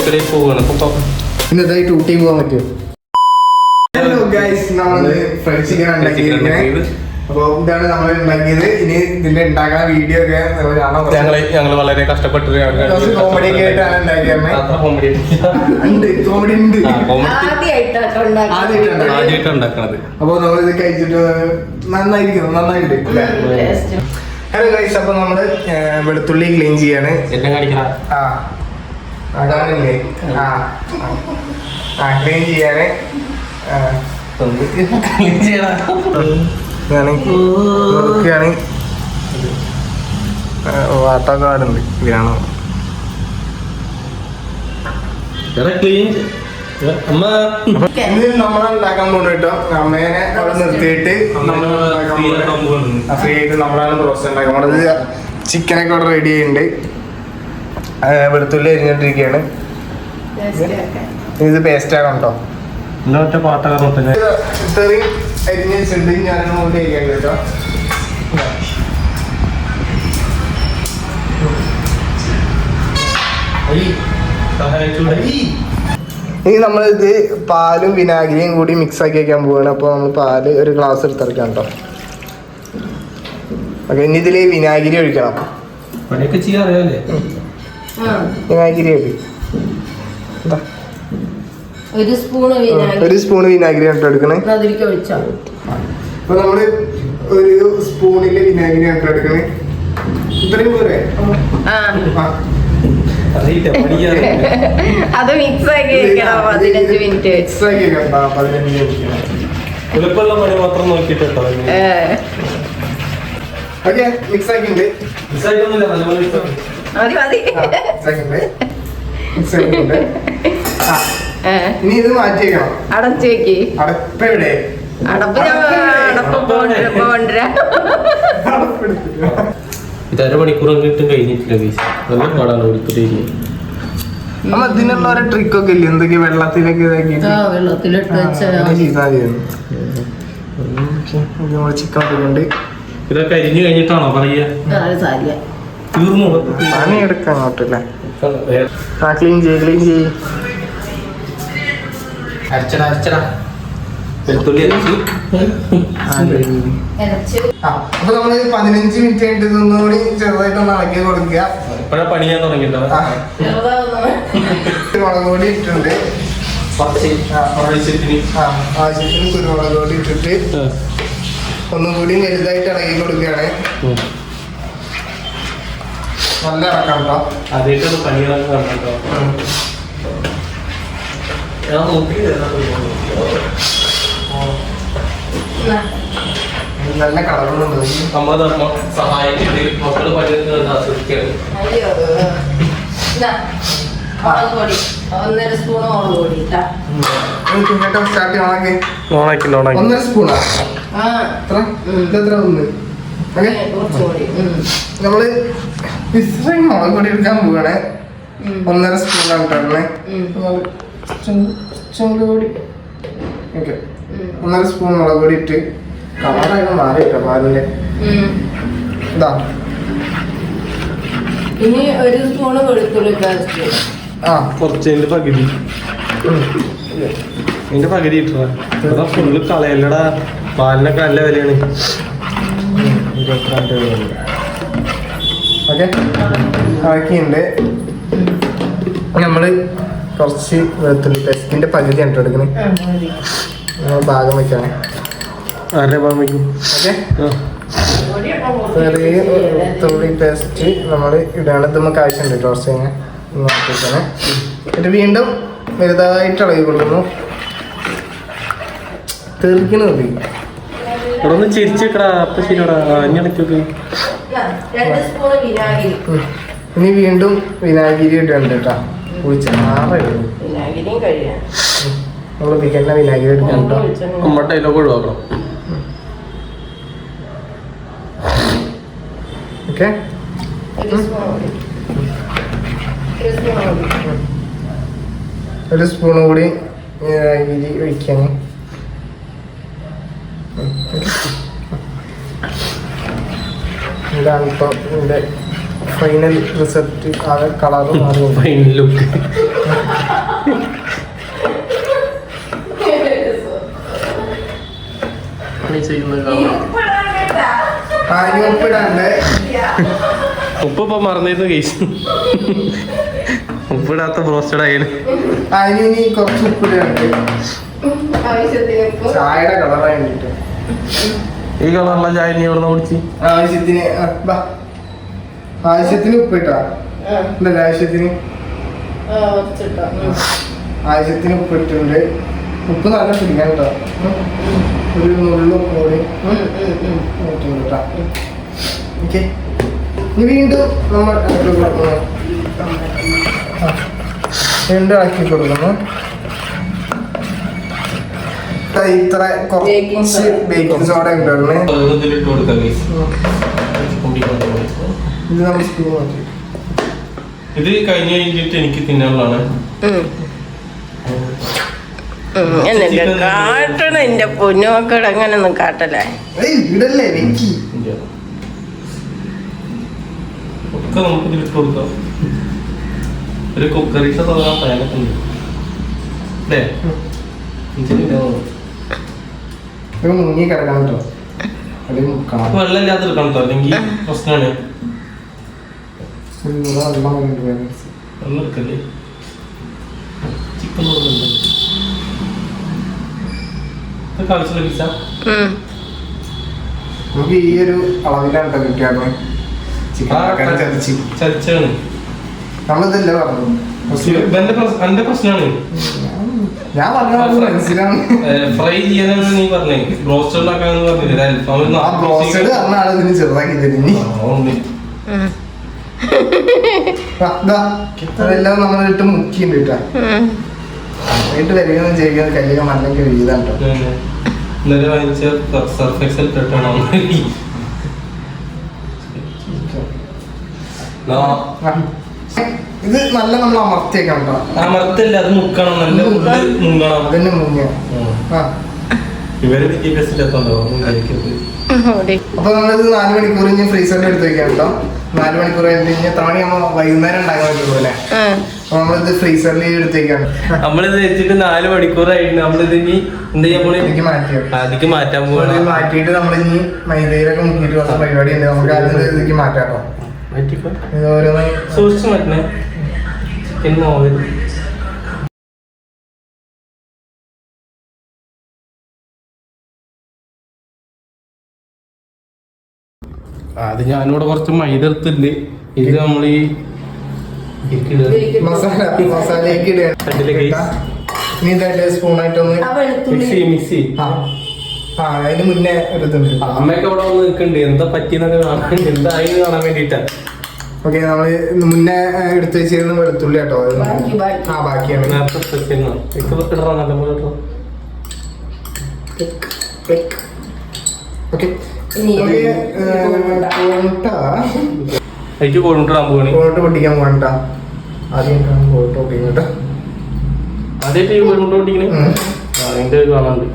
ബേക്കറിയിൽ പോവാണ്. ഇന്നതായിട്ട് ഊട്ടി പോകാൻ പറ്റുമോ? ഹലോ ഗൈസ്, നമ്മള് ഫ്രൈഡ് ചിക്കൻ ഉണ്ടാക്കിയിരിക്കുന്നത്. അപ്പൊ ഇതാണ് നമ്മൾ ഉണ്ടാക്കിയത്. ഇനി ഇതിന്റെ ഉണ്ടാക്കാൻ വീഡിയോ ഒക്കെ ഞങ്ങൾ വളരെ കഷ്ടപ്പെട്ട് കോമഡി ഒക്കെ ആയിട്ടാണ് ഉണ്ടാക്കിയത്. കോമഡി ഉണ്ട്, ആദ്യമായിട്ട് ഉണ്ടാക്കണത്. അപ്പൊ നമ്മളിത് കഴിച്ചിട്ട് നന്നായിട്ട്. ഹലോ ഗൈസ്, അപ്പൊ നമ്മള് വെളുത്തുള്ളി ക്ലീൻ ചെയ്യാണ്. അതാണല്ലേ ക്ലീൻ ചെയ്യാണ്. ാണ് വാട്ടൊക്കെ ആടുണ്ട്. ഇതിനാണോ നമ്മളുണ്ടാക്കാൻ പോകുന്നു കേട്ടോ. അമ്മേനെ അവിടെ നിർത്തിയിട്ട് ഫ്രീ ആയിട്ട് നമ്മളാണ് പ്രോസസ് ഉണ്ടാക്കാൻ പോകുന്നത്. ചിക്കനൊക്കെ അവിടെ റെഡി ആയിട്ടുണ്ട്. വെളുത്തുള്ളി അരിഞ്ഞോണ്ടിരിക്കുകയാണ്. ഇത് പേസ്റ്റ് ആകാം കേട്ടോ. ഇത്രയും അരിഞ്ഞിട്ടുണ്ട്. ഞാനും കൊണ്ട് കഴിക്കാൻ കേട്ടോ. ഇനി നമ്മളിത് പാലും വിനാഗിരിയും കൂടി മിക്സ് ആക്കി വയ്ക്കാൻ പോവുകയാണ്. അപ്പോൾ നമ്മൾ പാല് ഒരു ഗ്ലാസ് എടുത്തിറക്കാം കേട്ടോ. ഓക്കെ, ഇനി ഇതിൽ വിനാഗിരി ഒഴിക്കണം. വിനാഗിരി എന്താ ഒരു സ്പൂണ് വിനാഗിരി ഇട്ട് എടുക്കണേ. അപ്പൊ നമ്മള് ഒരു സ്പൂണില് വിനാഗിരി ഇട്ട് എടുക്കണേ. ഇത്രയും പോരെ? അത് മിക്സ് ആക്കി വെക്കണം 15 മിനിറ്റ്. എളുപ്പമുള്ള പണി മാത്രം നോക്കിട്ട് ഓക്കെ, മിക്സ് ആക്കിണ്ട്. ഇനി ഇത് മാറ്റി വെക്കണം. അടച്ചു വെക്ക്. അടപ്പ് എവിടെ? അടപ്പ് ഇത് അരമണിക്കൂർ കഴിഞ്ഞിട്ടില്ല. നല്ല പാടാണ് എടുത്തിട്ട്. നമ്മ ഇതിനുള്ള ഒരു ട്രിക്കൊക്കെ ഇല്ലേ? എന്തൊക്കെയാ വെള്ളത്തിലൊക്കെ ചിക്കൻ ഇട്ടുണ്ട്. ഇതൊക്കെ അരിഞ്ഞു കഴിഞ്ഞിട്ടാണോ പറയുക? പണിയെടുക്കാൻ അങ്ങോട്ടില്ല. ക്ലീൻ ചെയ്യ്. അപ്പൊ നമ്മള് 15 മിനിറ്റ് കഴിഞ്ഞിട്ട് ഇതൊന്നുകൂടി ചെറുതായിട്ടൊന്ന് ഇളക്കി കൊടുക്കുക. പണി ചെയ്യാൻ തുടങ്ങിട്ടോ. കുരുമുളക് പൊടി ഇട്ടിട്ടുണ്ട്. ആവശ്യത്തിന് കുരുമുളക് പൊടി ഇട്ടിട്ട് ഒന്നും കൂടി വലുതായിട്ട് ഇളക്കി കൊടുക്കുകയാണ്. നല്ല ഇളക്കാം കേട്ടോ. ആദ്യമായിട്ടൊന്ന് പണികളൊക്കെ കണ്ടോ. നല്ല കളറുണ്ട്. സഹായിച്ചിട്ട് മക്കള് പണിയെടുക്കുന്നത് ആസ്വദിക്കുകയാണ്. 1.5 സ്പൂൺ ഒന്നര സ്പൂണാ. നമ്മള് മുളക് പൊടി എടുക്കാൻ പോവാണേ. 1.5 സ്പൂണാണ് ഇട്ടേ. ഓക്കെ, 1.5 സ്പൂൺ മുളക് പൊടി ഇട്ട് കളറായിട്ട് മാറി കേട്ടോ പാലിന്റെ. ഇതാ ഇനി 1 സ്പൂണ് വെളുത്തുള്ളി പേസ്റ്റ്. കുറച്ചതിന്റെ പകുതി ഇട്ടാ ഫുള്ള് കളയല്ലടാ. പാലിനൊക്കെ നല്ല വിലയാണ്. 22 ഓക്കെ, ആക്കിയുണ്ട്. നമ്മള് കുറച്ച് വെളുത്തുള്ളി പേസ്റ്റിന്റെ പകുതി ആണ് എടുക്കുന്നത്. ഭാഗം വെക്കാണ്. ആരുടെ ഭാഗം വയ്ക്കും? ഓക്കെ, ചെറിയ വെളുത്തുള്ളി പേസ്റ്റ് നമ്മൾ ഇടാണ്. ഇത് നമുക്ക് ആവശ്യമുണ്ട് കുറച്ച് കഴിഞ്ഞാൽ നോക്കിയിട്ടാണ്. എന്നിട്ട് വീണ്ടും വലുതായിട്ട് ഇളകി കൊടുക്കുന്നു. തെറിക്കുന്നത് ഇവിടെ ഒന്ന് ചിരിച്ചേക്കടാ. അപ്പൊ ശരിയടാ. ഇടയ്ക്കൊക്കെ ഇനി വീണ്ടും വിനാഗിരി ഇടുന്നുണ്ട് കേട്ടോ. നമ്മൾ പിക്കലിനെ വിനാഗിരി എടുക്കണം കേട്ടോ. നമ്മുടെ ഡയലോഗ് ഒഴിവാക്കണം. ഓക്കെ, ഒരു സ്പൂൺ കൂടി വിനാഗിരി ഒഴിക്കാൻ. ഇതാണ് ഇപ്പോൾ ഇതിൻ്റെ ഫൈനൽ റിസൾട്ട് ആകെ കളറും മാറും. Fine look. ഇനി ഉപ്പിടാണ്ട്. ഉപ്പ് ഇപ്പൊ മറന്നിരുന്നു കേസ്. ഉപ്പിടാത്ത ബ്രോസ്റ്റഡ് ആയാലും ഇനി കുറച്ച് ഉപ്പിടാണ്ട്. ചായയുടെ കളറായി വേണ്ടിട്ട് ഈ കളറുള്ള ചായ നീ എവിടെ നിന്ന് കുടിച്ച്? ആവശ്യത്തിന് ഉപ്പിട്ടാ ഉണ്ടല്ലേ? ആവശ്യത്തിന് ഉപ്പിട്ടുണ്ട്. ഉപ്പ് നല്ല പിടിക്കാൻ കേട്ടോ. ഒരു നുള്ളും കൂടി കേട്ടോ. ഓക്കെ, ഇനി വീണ്ടും നമ്മൾ വീണ്ടും ആക്കി കൊടുക്കുന്നു. ഇത്ര കുറച്ച് ബേക്കിംഗ് സോഡ ഉണ്ടായിരുന്നു. ഇതിലിട്ട് കൊടുക്കാം guys. ഇത് നമ്മൾ സ്പൂൺ മാറ്റി. ഇത് കഴിഞ്ഞ് കഴിഞ്ഞിട്ട് എനിക്ക് തിന്നാനുള്ളതാണ്. കാട്ടണ എന്റെ പൊന്നുമക്കൾ അങ്ങനൊന്നും കാട്ടല്ലേ. ഇടല്ലേ വെക്കി. ഒക്കെ നമുക്ക് ഇതിലിട്ട് കൊടുക്കാം. ഒരു കുക്കറിച്ച തോന്നാൻ പാനൊക്കെ ഉണ്ട് അല്ലേ? മുങ്ങി കിടക്കാൻ കേട്ടോ. അല്ലെങ്കിൽ മുക്കണം. വെള്ളം ഇല്ലാതെ എടുക്കണം കേട്ടോ, അല്ലെങ്കിൽ പ്രശ്നമാണ്. വെള്ളം എടുക്കല്ലേ? ചിക്കൻ കളിച്ചുള്ള പിസ്സ നമുക്ക് ഈ ഒരു അളവിലാണ് കേട്ടോ കിട്ടിയാൽ ചിക്കൻ ചതച്ച് ചതച്ചാണ്. നമ്മളിതല്ലേ പറഞ്ഞു. എന്റെ പ്രശ്നമാണ്. ഞാൻ പറഞ്ഞ മനസ്സിലാണ്. ഫ്രൈ ചെയ്യാനാണ് നീ പറഞ്ഞേ. ബ്രോസ്റ്റഡ് ഉണ്ടാക്കാന്ന് പറഞ്ഞില്ലേ? ആ ബ്രോസ്റ്റഡ് പറഞ്ഞ ആള് ഇതിന് ചെറുതാക്കി തരുന്നു. അതെല്ലാം നമ്മളിട്ട് മുക്കിണ്ട് കേട്ടാ. വീട്ട് വരികയെന്ന് ചെയ്യുന്നത് കയ്യിലെ മണ്ണൊക്കെ വീതാൻ കേട്ടോ. ഇന്നലെ വാങ്ങിച്ച സർഫ് എക്സൽ ഇട്ടാണോ? ഇത് നല്ല നമ്മൾ അമർത്തിയേക്കാം കേട്ടോ. അമർത്തല്ല, അത് മുക്കണം. നല്ല മുങ്ങണം. അതിന് മുങ്ങ. ഇവര് വിദ്യാഭ്യാസം ഇല്ലാത്തോണ്ടോ? അപ്പൊ നമ്മളിത് 4 മണിക്കൂർ ഇനി ഫ്രീസറിൽ എടുത്ത് വെക്കാം കേട്ടോ. 4 മണിക്കൂർ കഴിഞ്ഞ് എത്ര മണിയാകുമ്പോ വൈകുന്നേരം ഉണ്ടാക്കാൻ പറ്റുള്ളൂ അല്ലേ? അപ്പൊ നമ്മളിത് ഫ്രീസറിൽ എടുത്തേക്കാണ്. നമ്മളിത് വെച്ചിട്ട് 4 മണിക്കൂറായിട്ട് നമ്മളിത് ഇനി എന്ത് ചെയ്യാൻ പോണേ? അതിക്ക് മാറ്റാൻ പോകണം. മാറ്റിയിട്ട് നമ്മളിനി മൈദയിലൊക്കെ മുക്കിയിട്ട് വന്ന പരിപാടി ഉണ്ട്. നമുക്ക് അതിന് ഇതിലേക്ക് മാറ്റാം കേട്ടോ. ഇത് ഓരോന്നായി സൂക്ഷിച്ച് മാറ്റണേ. ചിക്കൻ ഓയിൽ അത് ഞാനിവിടെ കുറച്ച് മൈദ എടുത്തിട്ടുണ്ട്. ഇത് നമ്മൾ ഈ മസാലയ്ക്ക് ഇനി ഇതായിട്ട് സ്പൂണായിട്ടൊന്ന് മിക്സി. അതിന് മുന്നേ ഒരു ഇതുണ്ട്. അമ്മയൊക്കെ ഇവിടെ വന്ന് നിൽക്കുന്നുണ്ട്. എന്താ പറ്റിയെന്നൊക്കെ കാണാൻ, എന്തായി കാണാൻ വേണ്ടിട്ടാ. ഓക്കെ, നമ്മള് മുന്നേ എടുത്ത് വെച്ചിരുന്ന വെളുത്തുള്ളി കേട്ടോ. ബാക്കിയാണ് കോഴിട്ട് പൊട്ടിക്കാൻ പോകണ്ട. ആദ്യം കോഴിട്ട് പൊട്ടിക്കും കേട്ടോ. അതേറ്റ് കോഴിമുട്ട പൊട്ടിക്കണേ. അതിന്റെ കാണാണ്ട്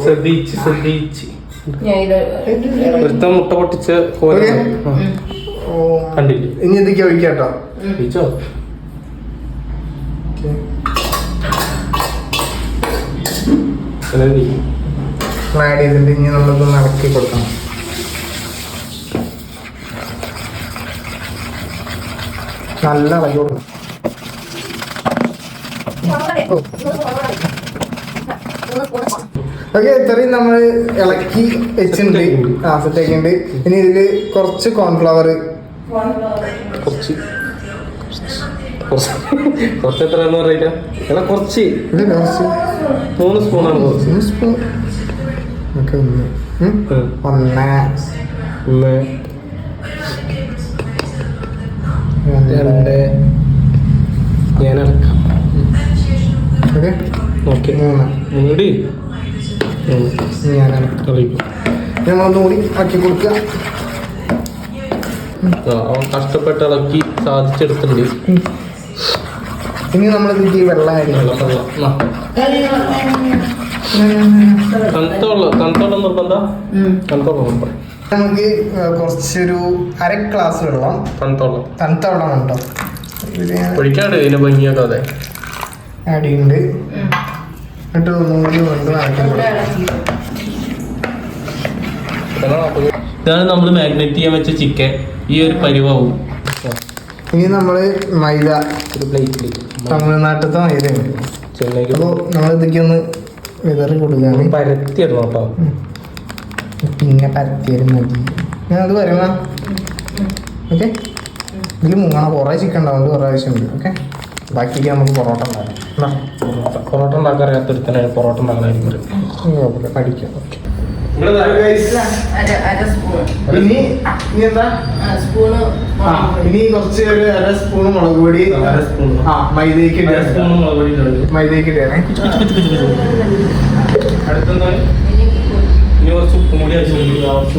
ശ്രദ്ധിച്ച് ഒരുത്ത മുട്ട പൊട്ടിച്ച കണ്ടില്ലേ? ഇനി എന്തൊക്കെയാ ഒഴിക്കാട്ടോ. ഒഴിച്ചോ? ആഡ് ചെയ്തിട്ട് ഇനി നമ്മളൊന്ന് ഇളക്കി കൊടുക്കണം. നല്ല ഇളക്കി കൊടുക്കണം. ഓക്കെ, ഇത്രയും നമ്മൾ ഇളക്കി വെച്ചിട്ടുണ്ട്. സെറ്റാക്കിണ്ട്. ഇനി ഇതില് കുറച്ച് കോൺഫ്ലവർ, കുറച്ച് എത്രയാണെന്ന് പറയില്ല. എടാ കുറച്ച് 3 സ്പൂണാണ്. കുറച്ച് സ്പൂൺ ഒക്കെ ഒന്ന് 2 ഞാൻ ഇറക്കാം. ഓക്കെ, 3 ഞങ്ങളൊന്നും കൂടി ആക്കി കൊടുക്കുക. അവൻ കഷ്ടപ്പെട്ട് ഇളക്കി സാധിച്ചെടുത്തിട്ടുണ്ട്. ഇനി നമ്മൾ ഇതിലേക്ക് വെള്ളം തണുത്തോളം നിർബന്ധം. തണുത്തോളം നമുക്ക് കുറച്ചൊരു 1/2 ഗ്ലാസ് വെള്ളം, തണുത്ത വെള്ളം കേട്ടോ ഒഴിക്കാണ്ട് ഇതിന്റെ ഭംഗിയൊക്കെ അതെ ആഡ് ചെയ്യുന്നുണ്ട്. എന്നിട്ട് ഒന്നും കൂടി കൊണ്ട് ഇതാണ് നമ്മൾ മാഗ്നേറ്റ് ചെയ്യാൻ വെച്ച ചിക്കൻ. ഈ ഒരു പരിവാവും. ഇനി നമ്മള് മൈദ, ഒരു പ്ലേറ്റിൽ തമിഴ്നാട്ടിലത്തെ മൈദയാണ്. ചെന്നൈക്ക് അപ്പോൾ നമ്മൾ ഇതൊക്കെ ഒന്ന് വിതറി കൊടുക്കുകയാണ്. പരത്തിയിടണം കേട്ടോ. പിന്നെ പരത്തിയാലും മതി. ഞാൻ അത് പറയുക ഓക്കെ. ഇതിൽ മുങ്ങണം. കുറേ ചിക്കൻ ഉണ്ടാവും, കുറേ ആവശ്യമുണ്ട്. ഓക്കെ, ബാക്കിയൊക്കെ നമുക്ക് പൊറോട്ട ഉണ്ടാക്കാം. പൊറോട്ട ഉണ്ടാക്കാൻ അറിയാത്തൊരുത്തനാണ് പൊറോട്ട ഉണ്ടാക്കാനായിരിക്കും പഠിക്കാം. ഇനി ഇനി എന്താ ഇനി കുറച്ച് ഒരു 1/2 സ്പൂൺ മുളക് പൊടി മൈദയ്ക്ക് മൈദയ്ക്ക് ഇടണേ.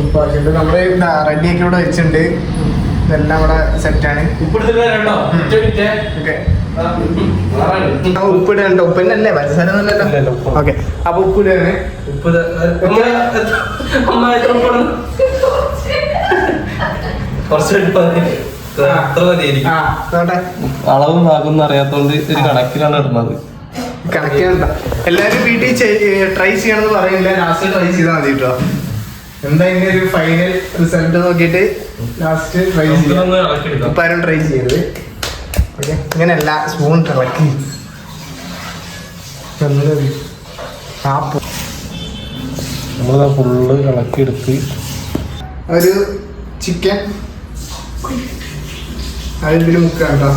ഉപ്പാക്കിട്ട് നമ്മള് റെഡിയാക്കി ഇവിടെ വെച്ചിട്ടുണ്ട്. ഇതെല്ലാം ഇവിടെ സെറ്റാണ്. ഉപ്പിടണ്ട. ഉപ്പിനല്ലേ പഞ്ചസാര ഒന്നുമല്ലല്ലോ. ഓക്കെ, അപ്പൊ ഉപ്പിടാണ്. അളവും ആകുന്ന അറിയാത്തോണ്ട് ഒരു കണക്കിലാണ് ഇടുന്നത്. കണക്കിലുണ്ട. എല്ലാരും വീട്ടിൽ ട്രൈ ചെയ്യണമെന്ന് പറയുന്നില്ല. ലാസ്റ്റ് ട്രൈ ചെയ്താൽ മതി കേട്ടോ. എന്താ ഇതിന്റെ ഒരു ഫൈനൽ റിസൾട്ട് നോക്കിയിട്ട് ലാസ്റ്റ് ട്രൈ ചെയ്യാം. ഇപ്പൊ ആരും ട്രൈ ചെയ്യരുത്. ഓക്കെ, ഇങ്ങനെ എല്ലാ സ്പൂൺ ഇളക്കി നമ്മളത് ഫുള്ള് ഇളക്കിയെടുത്ത് ഒരു ചിക്കൻ അതിൽ മുക്കാം കേട്ടോ.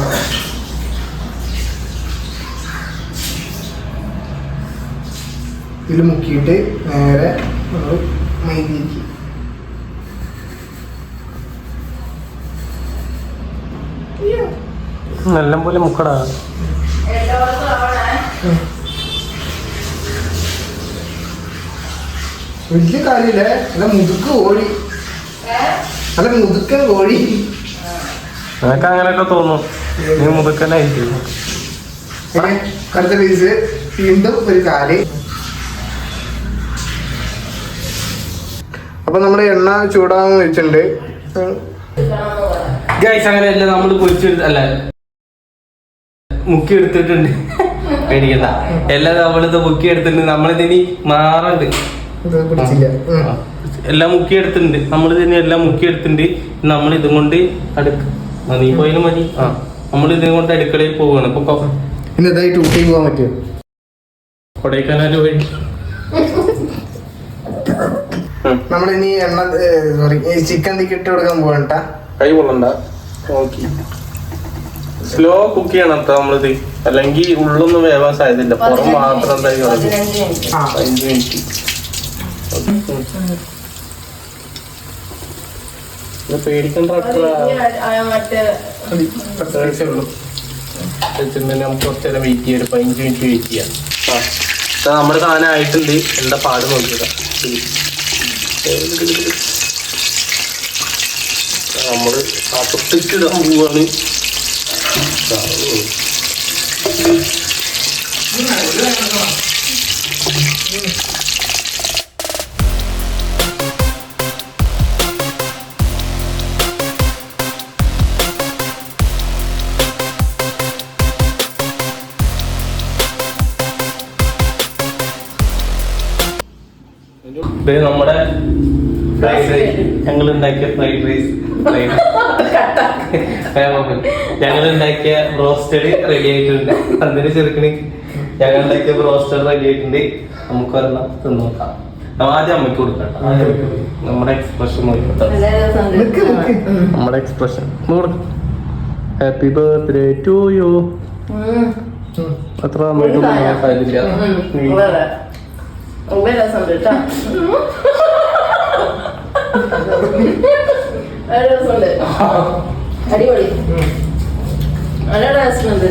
ഇതിൽ മുക്കിയിട്ട് നേരെ നമ്മൾ മൈദയ്ക്ക് നല്ല പോലെ മുക്കടാ. വലിയ കാര്യമില്ലേ? അല്ല മുതുക്ക് കോഴി, അല്ല മുതുക്കൻ കോഴി. നിനക്ക് അങ്ങനെയൊക്കെ തോന്നും. നീ മുതുക്കനായിരിക്കും. അടുത്ത പീസ് വീണ്ടും ഒരു കാല്. അപ്പൊ നമ്മുടെ എണ്ണ ചൂടാന്ന് വെച്ചിട്ടുണ്ട്. ഗൈസ് അങ്ങനെയല്ല, നമ്മൾ പൊരിച്ചെടുത്ത് അല്ല മുക്കി എടുത്തിട്ടുണ്ട്. പേടിക്കണ്ട, എല്ലാം നമ്മളിത് മുക്കി എടുത്തിട്ടുണ്ട്. നമ്മളിതിനി മാറുണ്ട്. എല്ലാം മുക്കി എടുത്തിട്ടുണ്ട്. നമ്മളിതിന് എല്ലാം മുക്കി എടുത്തിട്ടുണ്ട്. നമ്മൾ ഇതും കൊണ്ട് നീ പോയാലും മതി. നമ്മൾ ഇതും കൊണ്ട് അടുക്കളയിൽ പോവുകയാണ്. ഇപ്പൊ ഇന്നതായിട്ട് ഊട്ടി പോകാൻ പറ്റുമോ? കൊടൈക്കനാൽ പോയി നമ്മളിനി എണ്ണ സോറി ചിക്കൻ തിക്കിട്ട് കൊടുക്കാൻ പോകണ്ട. കൈ കൊള്ളണ്ട. ഓക്കെ, സ്ലോ കുക്ക് ചെയ്യണം കേട്ടോ നമ്മളിത്. അല്ലെങ്കിൽ ഉള്ളൊന്നും വേവാൻ സാധ്യതയില്ല. പുറം മാത്രം എന്തായാലും 5 മിനിറ്റ്. പേടിക്കണ്ട. നമുക്ക് കുറച്ച് നേരം വെയിറ്റ് ചെയ്യാം. 15 മിനിറ്റ് വെയിറ്റ് ചെയ്യാം. നമ്മുടെ സാധനം ആയിട്ടുണ്ട്. എന്താ പാട് നോക്കുക. നമ്മള് പൊട്ടിച്ചിടാൻ പോവാണ്. നമ്മുടെ ഞങ്ങൾ ഉണ്ടാക്കിയ ഫ്രൈഡ് റൈസ്, ഞങ്ങൾ ഉണ്ടാക്കിയ ബ്രോസ്റ്റഡ് റെഡി ആയിട്ടുണ്ട്. അതിന് ചെറുക്കണ് ഞങ്ങൾ ഉണ്ടാക്കിയ ബ്രോസ്റ്റഡ് റെഡി ആയിട്ടുണ്ട്. നമുക്ക് ഒരെണ്ണം തിന്നു നോക്കാം. ആദ്യം അമ്മയ്ക്ക് കൊടുക്കാം. നമ്മുടെ എക്സ്പ്രഷൻ നോക്കാം. നമ്മുടെ expression happy birthday to you. അത്ര അമ്മയ്ക്ക് കാര്യമില്ല. അടിപൊളി. നല്ല ടേസ്റ്റ് ഉണ്ട്.